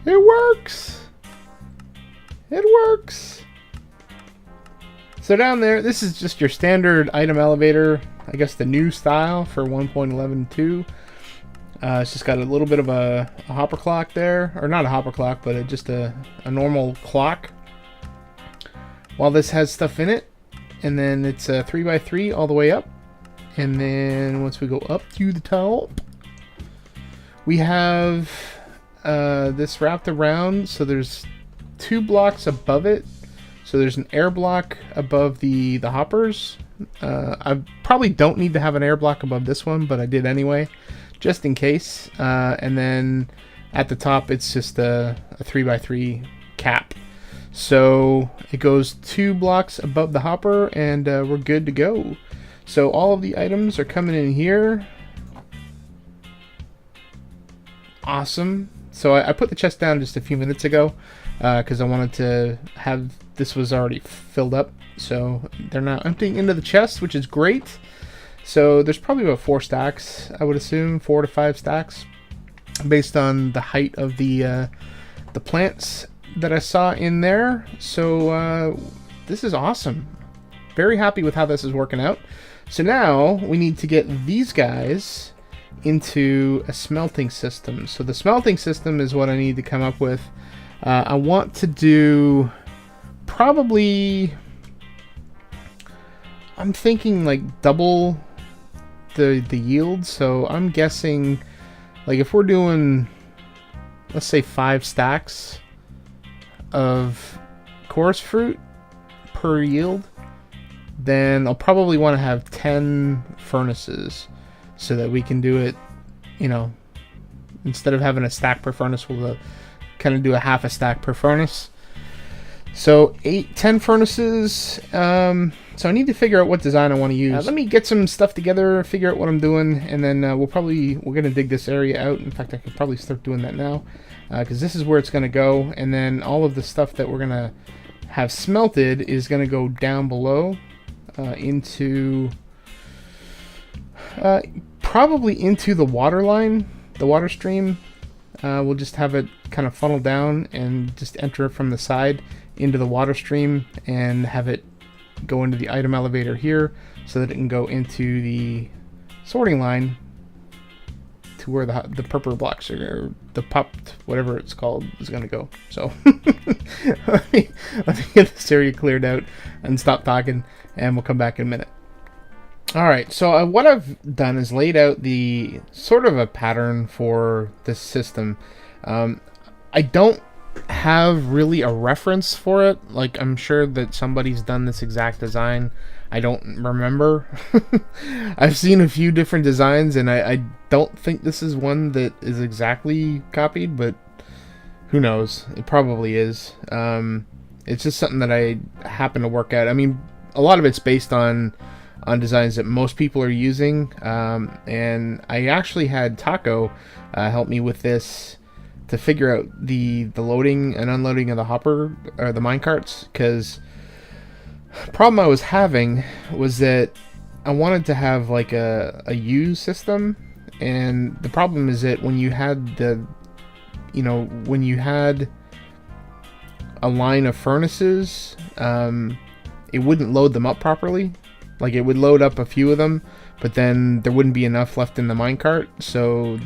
It works. It works. So down there, this is just your standard item elevator. I guess the new style for 1.11.2. It's just got a little bit of a hopper clock there. Or not a hopper clock, but just a normal clock. While this has stuff in it. And then it's a 3x3 all the way up. And then once we go up to the top, we have this wrapped around. So there's 2 blocks above it. So there's an air block above the hoppers. I probably don't need to have an air block above this one, but I did anyway, just in case. And then at the top, it's just a 3x3 cap. So it goes 2 blocks above the hopper, and we're good to go. So all of the items are coming in here. Awesome. So I put the chest down just a few minutes ago because I wanted to have, this was already filled up. So they're now emptying into the chest, which is great. So there's probably about 4 stacks, I would assume, 4 to 5 stacks, based on the height of the plants that I saw in there. So this is awesome. Very happy with how this is working out. So now we need to get these guys into a smelting system. So the smelting system is what I need to come up with. I want to do probably, I'm thinking like double the yield. So I'm guessing like if we're doing, let's say 5 stacks of chorus fruit per yield, then I'll probably want to have 10 furnaces so that we can do it, you know, instead of having a stack per furnace, we'll kind of do a half a stack per furnace. So 10 furnaces. So I need to figure out what design I want to use. Let me get some stuff together, figure out what I'm doing, and then we're gonna dig this area out. In fact, I could probably start doing that now, because this is where it's gonna go, and then all of the stuff that we're gonna have smelted is gonna go down below into probably into the water line, the water stream. We'll just have it kind of funnel down and just enter it from the side into the water stream, and have it go into the item elevator here so that it can go into the sorting line to where the Pur Pur Blocks or the popped, whatever it's called, is going to go. So let me get this area cleared out and stop talking, and we'll come back in a minute. Alright, so what I've done is laid out the sort of a pattern for this system. I don't have really a reference for it. Like, I'm sure that somebody's done this exact design. I don't remember. I've seen a few different designs, and I don't think this is one that is exactly copied, but who knows? It probably is. It's just something that I happen to work out. I mean, a lot of it's based on designs that most people are using, and I actually had Taco help me with this to figure out the loading and unloading of the hopper or the minecarts, because the problem I was having was that I wanted to have like a U system, and the problem is that when you had when you had a line of furnaces, it wouldn't load them up properly. Like, it would load up a few of them, but then there wouldn't be enough left in the minecart, so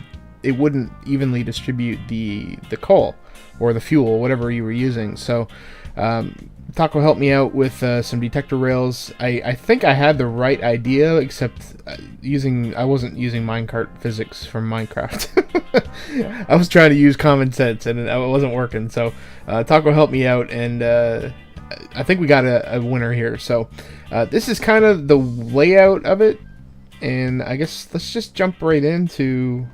it wouldn't evenly distribute the coal or the fuel, whatever you were using. So Taco helped me out with some detector rails. I think I had the right idea, except I wasn't using minecart physics from Minecraft. I was trying to use common sense, and it wasn't working. So Taco helped me out, and I think we got a winner here. So this is kind of the layout of it, and I guess let's just jump right into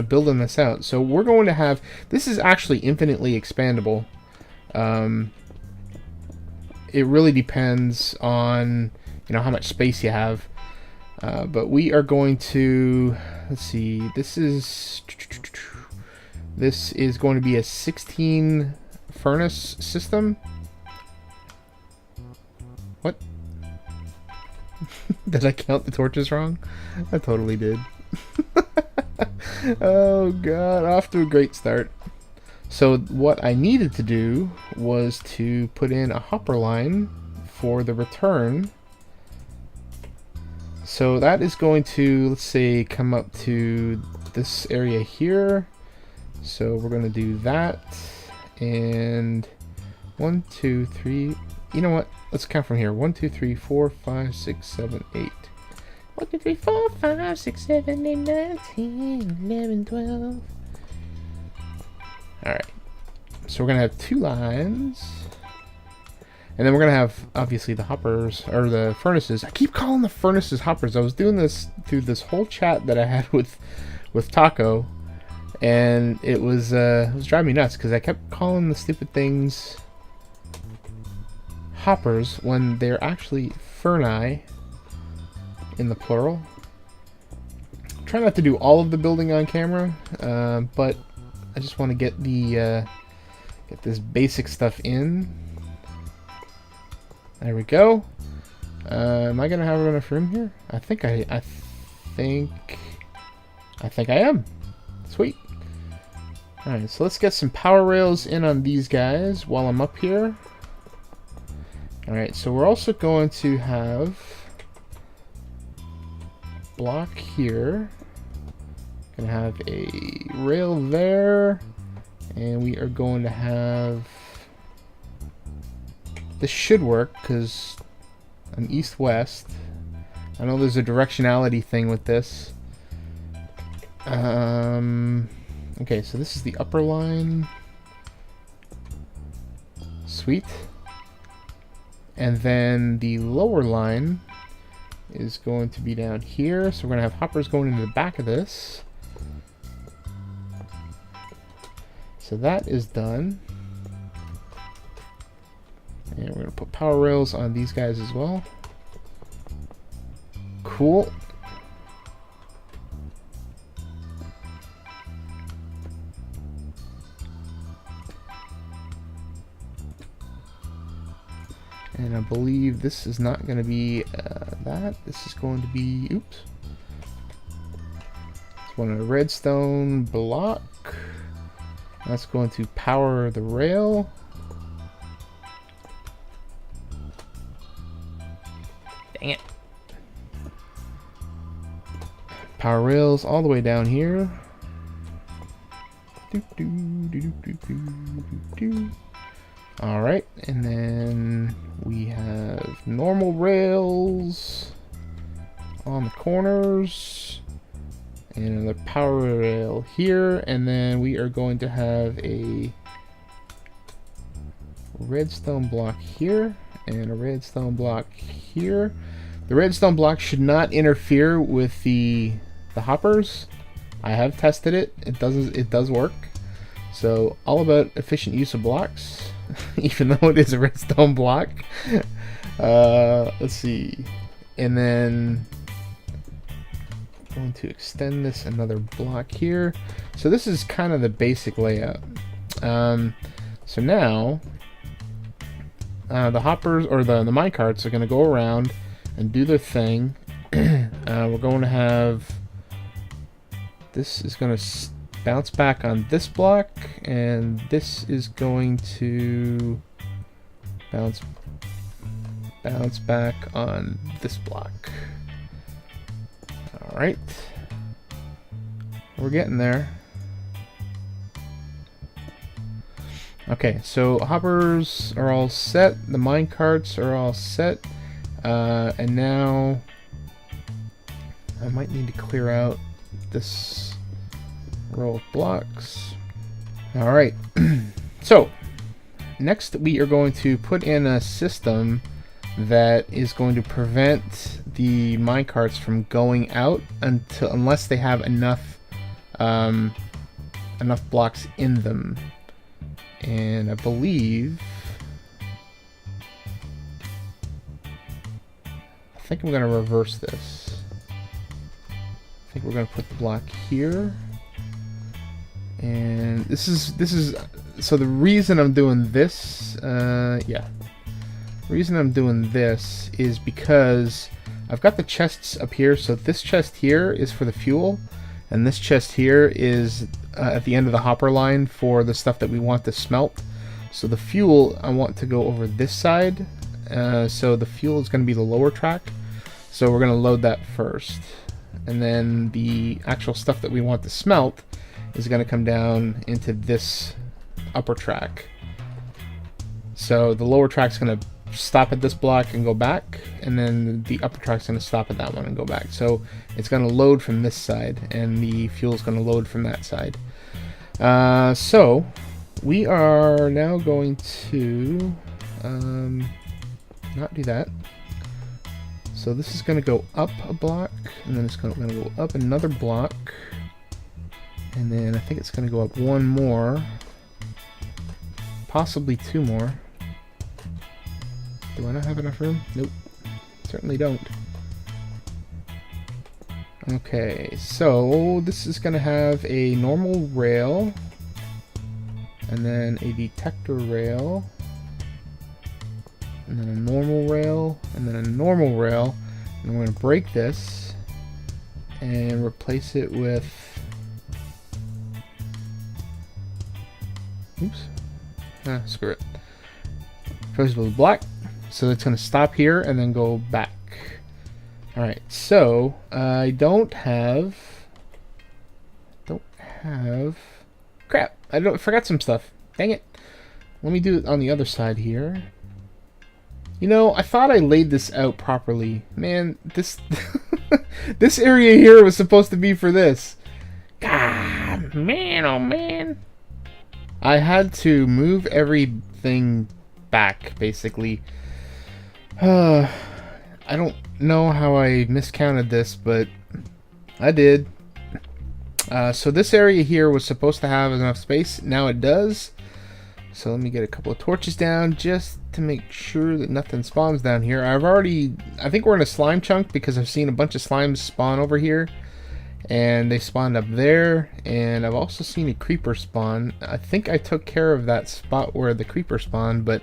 building this out. So we're going to have, this is actually infinitely expandable. It really depends on how much space you have, but we are going to, let's see, this is going to be a 16 furnace system. What? Did I count the torches wrong? I totally did. Oh god, off to a great start. So what I needed to do was to put in a hopper line for the return. So that is going to, let's say, come up to this area here. So we're going to do that. And 1, 2, 3. You know what? Let's count from here. 1, 2, 3, 4, 5, 6, 7, 8. 1, 2, 3, 4, 5, 6, 7, 8, 9, 10, 11, 12. Alright. So we're going to have 2 lines. And then we're going to have, obviously, the hoppers, or the furnaces. I keep calling the furnaces hoppers. I was doing this through this whole chat that I had with Taco. And it was driving me nuts, because I kept calling the stupid things hoppers when they're actually furni in the plural. Try not to do all of the building on camera, but I just want to get the get this basic stuff in. There we go. Am I gonna have enough room here? I think I am. Sweet. All right, so let's get some power rails in on these guys while I'm up here. All right, so we're also going to have block here. Gonna have a rail there, and we are going to have, this should work because I'm east-west. I know there's a directionality thing with this. Okay, so this is the upper line. Sweet. And then the lower line is going to be down here. So we're going to have hoppers going into the back of this. So that is done. And we're going to put power rails on these guys as well. Cool. And I believe this is not going to be that. This is going to be, oops. It's one of a redstone block. That's going to power the rail. Dang it. Power rails all the way down here. Alright, and then we have normal rails on the corners, and another power rail here, and then we are going to have a redstone block here, and a redstone block here. The redstone block should not interfere with the hoppers. I have tested it. It does work. So all about efficient use of blocks. Even though it is a redstone block. Let's see. And then I'm going to extend this another block here. So this is kind of the basic layout. So now the hoppers, or the minecarts, are going to go around and do their thing. We're going to have, this is going to bounce back on this block, and this is going to bounce back on this block. Alright, we're getting there. Okay, so hoppers are all set, the minecarts are all set, and now I might need to clear out this row of blocks. Alright, so next we are going to put in a system that is going to prevent the minecarts from going out unless they have enough blocks in them. And I believe, I think I'm going to reverse this. I think we're going to put the block here. And this is so the reason I'm doing this, the reason I'm doing this is because I've got the chests up here. So this chest here is for the fuel, and this chest here is at the end of the hopper line for the stuff that we want to smelt. So the fuel, I want to go over this side. So the fuel is going to be the lower track. So we're going to load that first. And then the actual stuff that we want to smelt is going to come down into this upper track. So the lower track's going to stop at this block and go back, and then the upper track's going to stop at that one and go back. So it's going to load from this side, and the fuel's going to load from that side. So we are now going to not do that. So this is going to go up a block, and then it's going to go up another block, and then I think it's going to go up one more, possibly two more. Do I not have enough room? Nope, certainly don't. Okay, so this is going to have a normal rail, and then a detector rail, and then a normal rail, and then a normal rail, and we're going to break this and replace it with, oops, screw it, replace it with black, so it's going to stop here and then go back. Alright, so I don't have, crap, I forgot some stuff, dang it. Let me do it on the other side here. You know, I thought I laid this out properly. Man, this this area here was supposed to be for this. God, man, oh man. I had to move everything back, basically. I don't know how I miscounted this, but I did. So this area here was supposed to have enough space. Now it does. So let me get a couple of torches down just to make sure that nothing spawns down here. I think we're in a slime chunk because I've seen a bunch of slimes spawn over here. And they spawned up there. And I've also seen a creeper spawn. I think I took care of that spot where the creeper spawned, but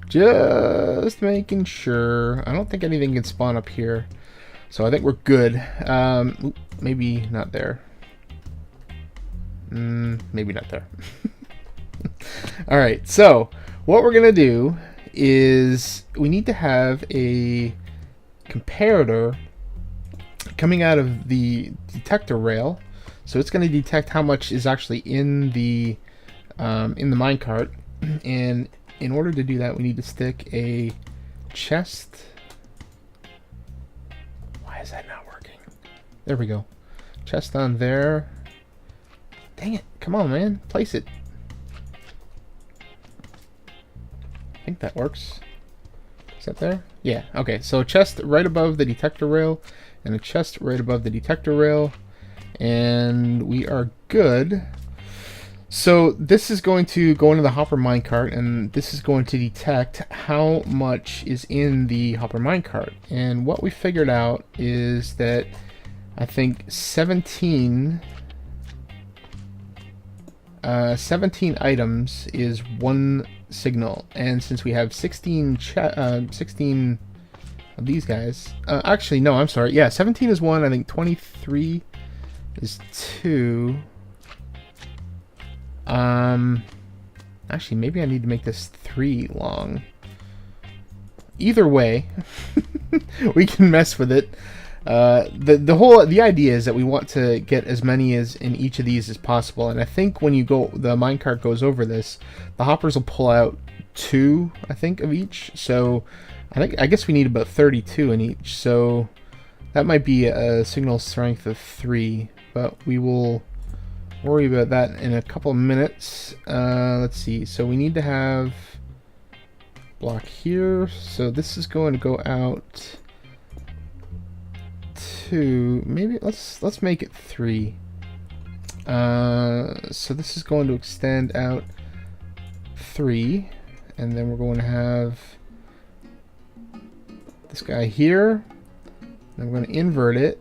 just making sure. I don't think anything can spawn up here. So I think we're good. Maybe not there. Maybe not there. Alright, so what we're going to do is we need to have a comparator coming out of the detector rail. So it's going to detect how much is actually in the minecart. And in order to do that, we need to stick a chest. Why is that not working? There we go. Chest on there. Dang it. Come on, man. Place it. I think that works. Is that there? Yeah, okay. So a chest right above the detector rail, and a chest right above the detector rail, and we are good. So this is going to go into the hopper minecart, and this is going to detect how much is in the hopper minecart. And what we figured out is that I think 17 items is one signal, and since we have 16 of these guys, actually no, I'm sorry, yeah, 17 is one, I think 23 is two. Actually maybe I need to make this 3 long. Either way, we can mess with it. The idea is that we want to get as many as in each of these as possible, and I think when the minecart goes over this, the hoppers will pull out 2, I think, of each. So I guess we need about 32 in each. So that might be a signal strength of 3, but we will worry about that in a couple of minutes. Let's see. So we need to have block here. So this is going to go out. Maybe let's make it 3. So this is going to extend out 3, and then we're going to have this guy here. Then we're going to invert it,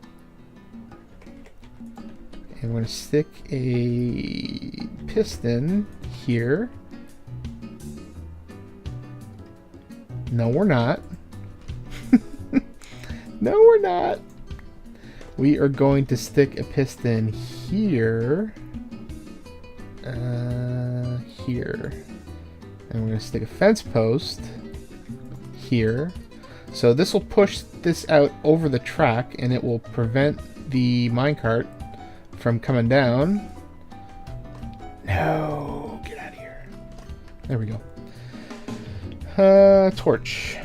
and we're going to stick a piston here. No, we're not. No, we're not. We are going to stick a piston here. here. And we're going to stick a fence post here. So this will push this out over the track, and it will prevent the minecart from coming down. No, get out of here. There we go. Torch.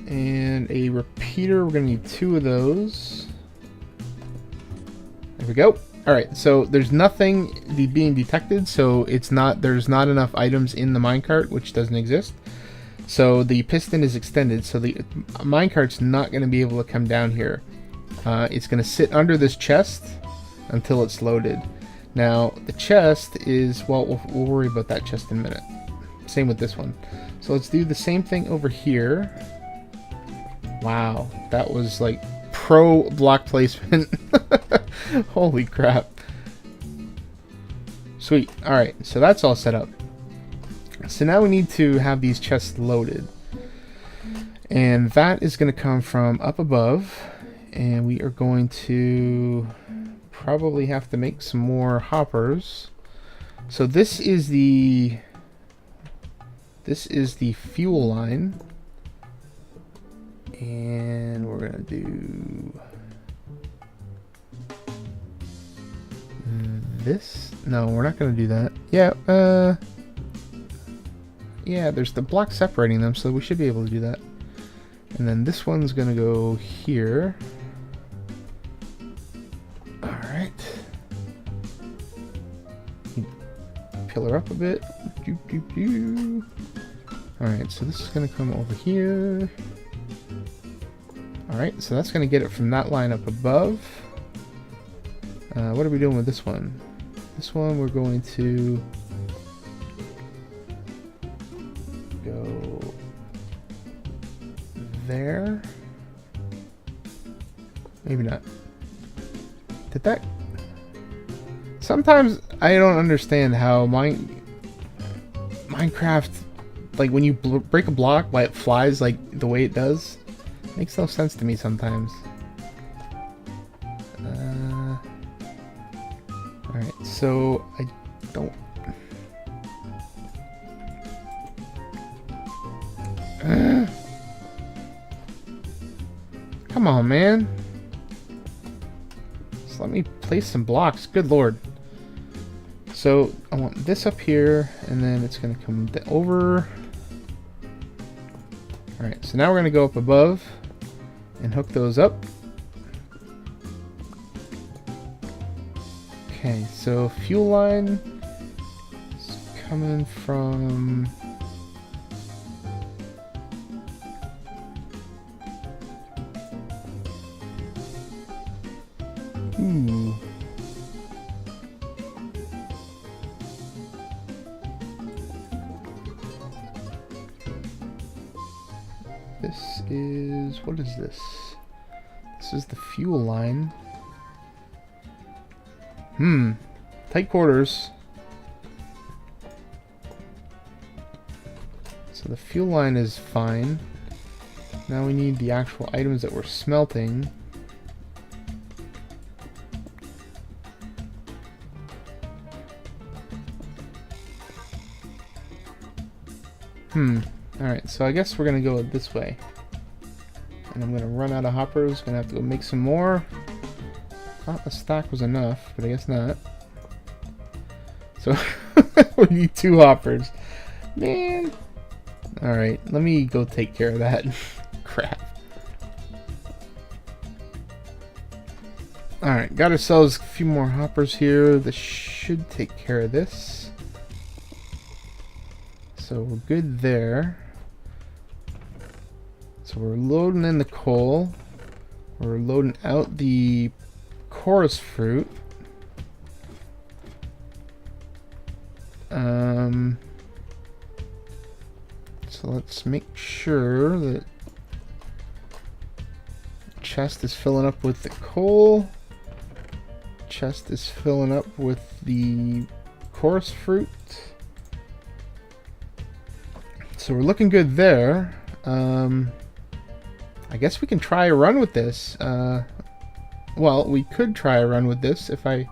And a repeater. We're going to need 2 of those. There we go. Alright, so there's nothing being detected, so there's not enough items in the minecart, which doesn't exist. So the piston is extended, so the minecart's not going to be able to come down here. It's going to sit under this chest until it's loaded. Now, the chest is, well, we'll worry about that chest in a minute. Same with this one. So let's do the same thing over here. Wow, that was like pro block placement. Holy crap. Sweet. Alright, so that's all set up. So now we need to have these chests loaded. And that is going to come from up above. And we are going to probably have to make some more hoppers. So this is the fuel line. And we're going to do this. No, we're not going to do that. Yeah, there's the block separating them, so we should be able to do that. And then this one's going to go here. Alright. Pillar up a bit. Alright, so this is going to come over here. Alright, so that's going to get it from that line up above. What are we doing with this one? This one we're going to go there. Maybe not. Did that? Sometimes I don't understand how Minecraft, like when you break a block, why it flies like the way it does. Makes no sense to me sometimes. Alright, so I don't... Come on, man. Just let me place some blocks. Good lord. So I want this up here, and then it's going to come over. Alright, so now we're going to go up above and hook those up. Okay, so fuel line is coming from... Ooh. This is... what is this? This is the fuel line. Tight quarters. So the fuel line is fine. Now we need the actual items that we're smelting. Alright, so I guess we're gonna go this way. And I'm gonna run out of hoppers, gonna have to go make some more. Thought a stack was enough, but I guess not. So we need 2 hoppers. Man. Alright, let me go take care of that. Crap. Alright, got ourselves a few more hoppers here. This should take care of this. So we're good there. So we're loading in the coal. We're loading out the chorus fruit. So let's make sure that the chest is filling up with the coal. Chest is filling up with the chorus fruit. So we're looking good there. I guess we can try a run with this. Well, we could try a run with this if I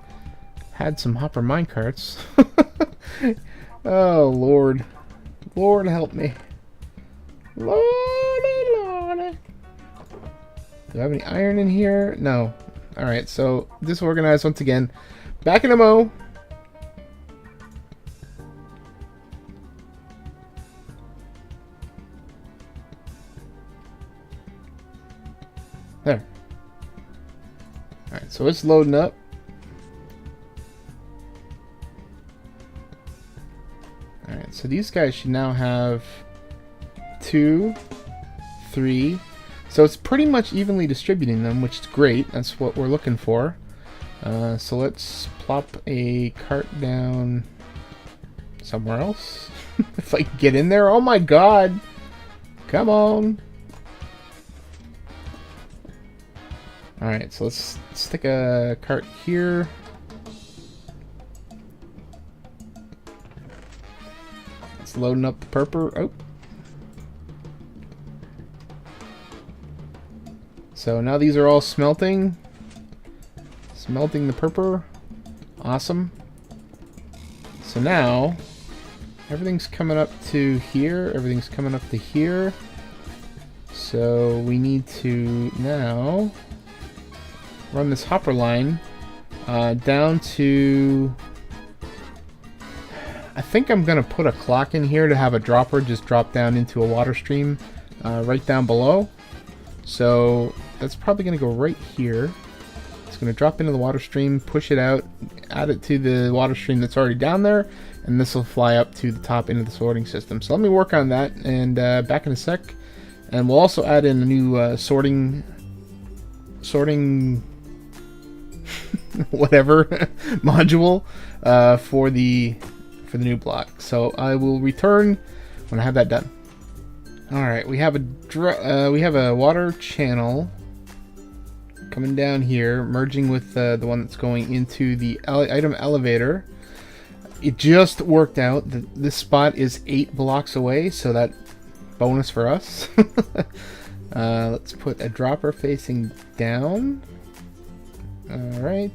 had some hopper minecarts. Oh, Lord. Lord, help me. Lordy, Lordy. Do I have any iron in here? No. Alright, so disorganized once again. Back in a mo. There. Alright, so it's loading up. Alright, so these guys should now have 2, 3. So it's pretty much evenly distributing them, which is great. That's what we're looking for. So let's plop a cart down somewhere else. If I can get in there. Oh my god! Come on! Alright, so let's stick a cart here. It's loading up the purple. Oh. So now these are all smelting. Smelting the purple. Awesome. So now everything's coming up to here. Everything's coming up to here. So we need to now run this hopper line down to... I think I'm going to put a clock in here to have a dropper just drop down into a water stream right down below. So that's probably going to go right here. It's going to drop into the water stream, push it out, add it to the water stream that's already down there, and this will fly up to the top into the sorting system. So let me work on that, and back in a sec. And we'll also add in a new sorting whatever module for the new block. So I will return when I have that done. All right, we have a water channel coming down here, merging with the one that's going into the item elevator. It just worked out that this spot is 8 blocks away, so that bonus for us. Let's put a dropper facing down. All right,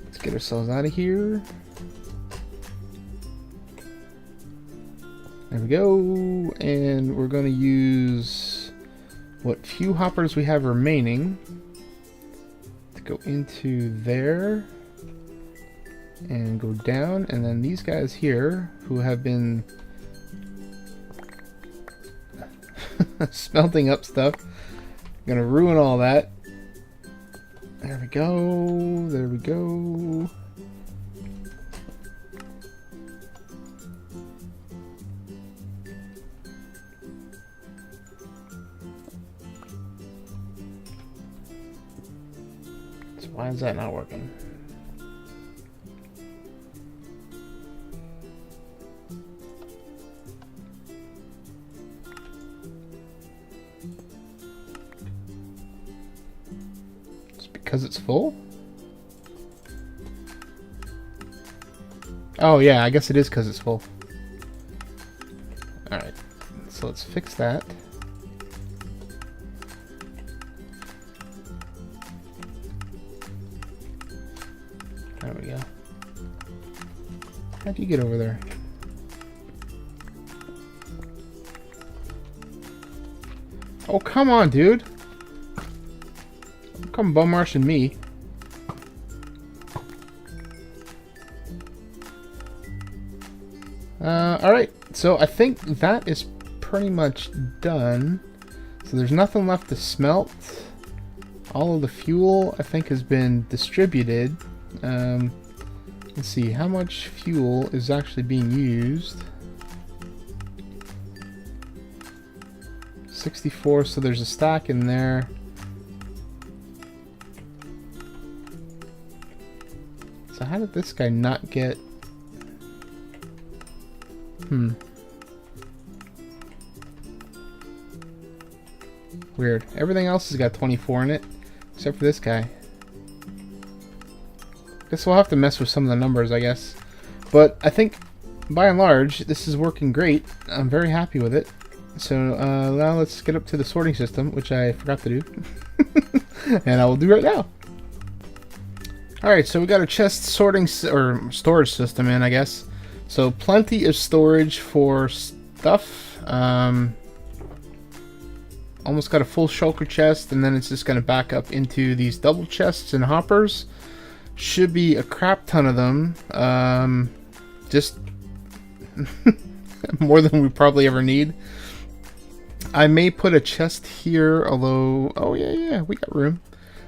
let's get ourselves out of here. There we go, and we're going to use what few hoppers we have remaining to go into there and go down, and then these guys here who have been smelting up stuff, gonna ruin all that. There we go, there we go. Why is that not working? It's because it's full? Oh yeah, I guess it is because it's full. Alright, so let's fix that. There we go. How'd you get over there? Oh, come on, dude. Don't come bum rushing me. Alright, so I think that is pretty much done. So there's nothing left to smelt. All of the fuel, I think, has been distributed. Let's see, how much fuel is actually being used? 64, so there's a stack in there. So how did this guy not get... Weird. Everything else has got 24 in it, except for this guy. Guess we'll have to mess with some of the numbers, I guess. But I think, by and large, this is working great. I'm very happy with it. So now let's get up to the sorting system, which I forgot to do. And I will do right now. Alright, so we got a chest sorting or storage system in, I guess. So plenty of storage for stuff. Almost got a full shulker chest, and then it's just going to back up into these double chests and hoppers. Should be a crap ton of them. Just more than we probably ever need. I may put a chest here, although... Oh, yeah, we got room.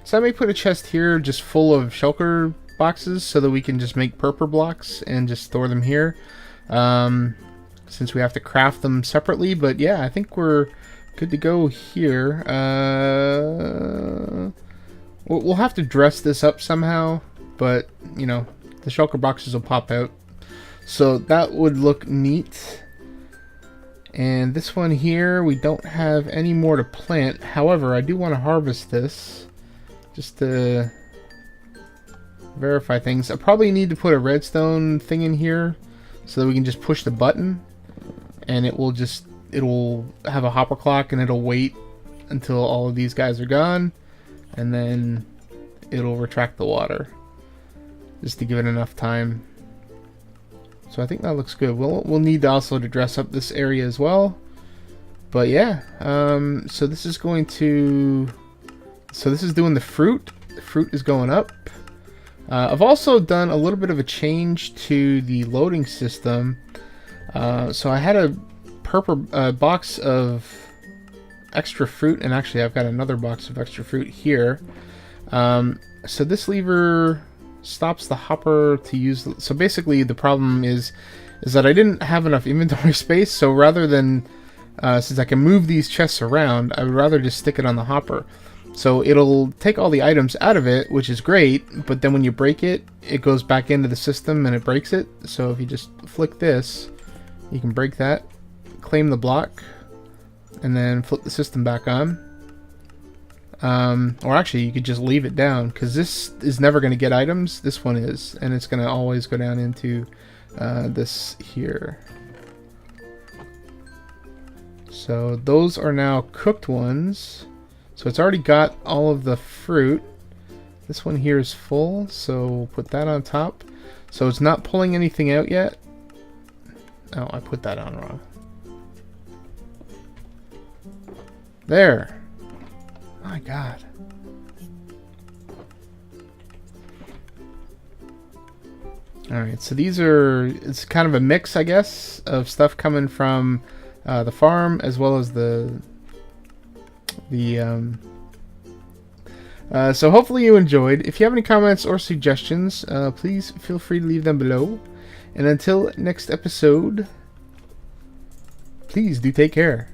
So I may put a chest here just full of shulker boxes so that we can just make Pur Pur Blocks and just store them here. Since we have to craft them separately. But yeah, I think we're good to go here. We'll have to dress this up somehow, but you know, the shulker boxes will pop out. So that would look neat. And this one here, we don't have any more to plant. However, I do want to harvest this just to verify things. I probably need to put a redstone thing in here so that we can just push the button and it'll have a hopper clock and it'll wait until all of these guys are gone, and then it'll retract the water just to give it enough time. So I think that looks good. We'll need also to dress up this area as well. But yeah, so this is going to... So this is doing the fruit. The fruit is going up. I've also done a little bit of a change to the loading system. So I had a box of extra fruit, and actually I've got another box of extra fruit here. So this lever stops the hopper to use... So basically the problem is that I didn't have enough inventory space, so rather than... since I can move these chests around, I would rather just stick it on the hopper. So it'll take all the items out of it, which is great, but then when you break it, it goes back into the system and it breaks it. So if you just flick this, you can break that, claim the block, and then flip the system back on. Or actually, you could just leave it down, because this is never going to get items. This one is, and it's going to always go down into this here. So those are now cooked ones. So it's already got all of the fruit. This one here is full, so we'll put that on top. So it's not pulling anything out yet. Oh, I put that on wrong. There. My God. Alright, so these are... It's kind of a mix, I guess, of stuff coming from the farm as well as so hopefully you enjoyed. If you have any comments or suggestions, please feel free to leave them below. And until next episode, please do take care.